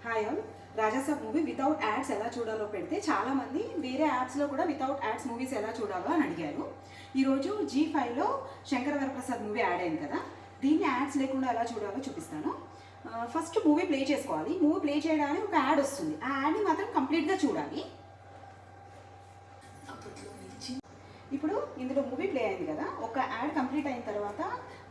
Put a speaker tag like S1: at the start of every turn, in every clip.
S1: Hi all. Raja Saab movie without ads ఎలా చూడాలో పెడితే చాలామంది వేరే యాప్స్లో కూడా వితౌట్ యాడ్స్ మూవీస్ ఎలా చూడాలో అని అడిగారు. ఈరోజు G5లో శంకర వరప్రసాద్ మూవీ యాడ్ అయింది కదా, దీన్ని యాడ్స్ లేకుండా ఎలా చూడాలో చూపిస్తాను. ఫస్ట్ మూవీ ప్లే చేసుకోవాలి. మూవీ ప్లే చేయడానికి ఒక యాడ్ వస్తుంది. ఆ యాడ్ని మాత్రం కంప్లీట్గా చూడాలి. ఇప్పుడు ఇందులో మూవీ ప్లే అయింది కదా, ఒక యాడ్ కంప్లీట్ అయిన తర్వాత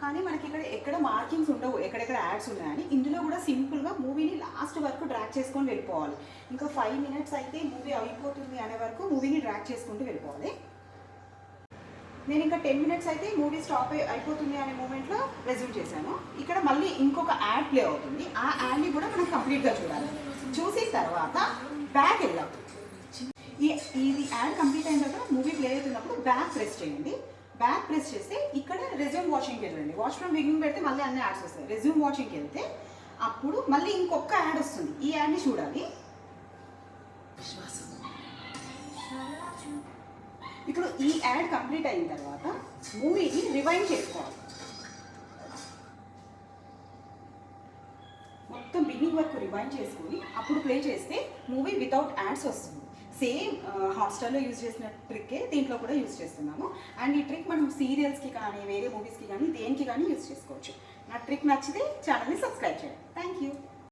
S1: కానీ మనకి ఇక్కడ ఎక్కడ మార్కింగ్స్ ఉండవు, ఎక్కడెక్కడ యాడ్స్ ఉన్నాయని. ఇందులో కూడా సింపుల్గా మూవీని లాస్ట్ వరకు డ్రాగ్ చేసుకొని వెళ్ళిపోవాలి. ఇంకా 5 minutes అయితే మూవీ అయిపోతుంది అనే వరకు మూవీని డ్రాగ్ చేసుకుంటూ వెళ్ళిపోవాలి. నేను ఇంకా 10 minutes అయితే మూవీ స్టాప్ అయిపోతుంది అనే మూమెంట్లో రెజ్యూమ్ చేశాను. ఇక్కడ మళ్ళీ ఇంకొక యాడ్ ప్లే అవుతుంది. ఆ యాడ్ని కూడా మనం కంప్లీట్గా చూడాలి. చూసిన తర్వాత బ్యాక్ వెళ్దాం. ఇది యాడ్ కంప్లీట్ అయిన తర్వాత మూవీ ప్లే అవుతున్నప్పుడు బ్యాక్ ప్రెస్ చేయండి. బ్యాక్ ప్రెస్ చేస్తే ఇక్కడ రెజ్యూమ్ వాచింగ్కి వెళ్ళండి. వాచ్ ఫ్రమ్ బిగినింగ్ పెడితే మళ్ళీ అన్ని యాడ్స్ వస్తాయి. రెజ్యూమ్ వాచింగ్కి వెళ్తే అప్పుడు మళ్ళీ ఇంకొక యాడ్ వస్తుంది. ఈ యాడ్ని చూడాలి. ఇప్పుడు ఈ యాడ్ కంప్లీట్ అయిన తర్వాత మూవీని రివైండ్ చేసుకోవాలి. మొత్తం బిగినింగ్ వరకు రివైండ్ చేసుకుని అప్పుడు ప్లే చేస్తే మూవీ వితౌట్ యాడ్స్ వస్తుంది. సేమ్ హాట్స్టార్లో యూజ్ చేసిన ట్రిక్కే దీంట్లో కూడా యూజ్ చేస్తున్నాము. అండ్ ఈ ట్రిక్ మనం సీరియల్స్కి కానీ వేరే మూవీస్కి కానీ దేనికి కానీ యూజ్ చేసుకోవచ్చు. నా ట్రిక్ నచ్చితే ఛానల్ని సబ్స్క్రైబ్ చేయండి. Thank you.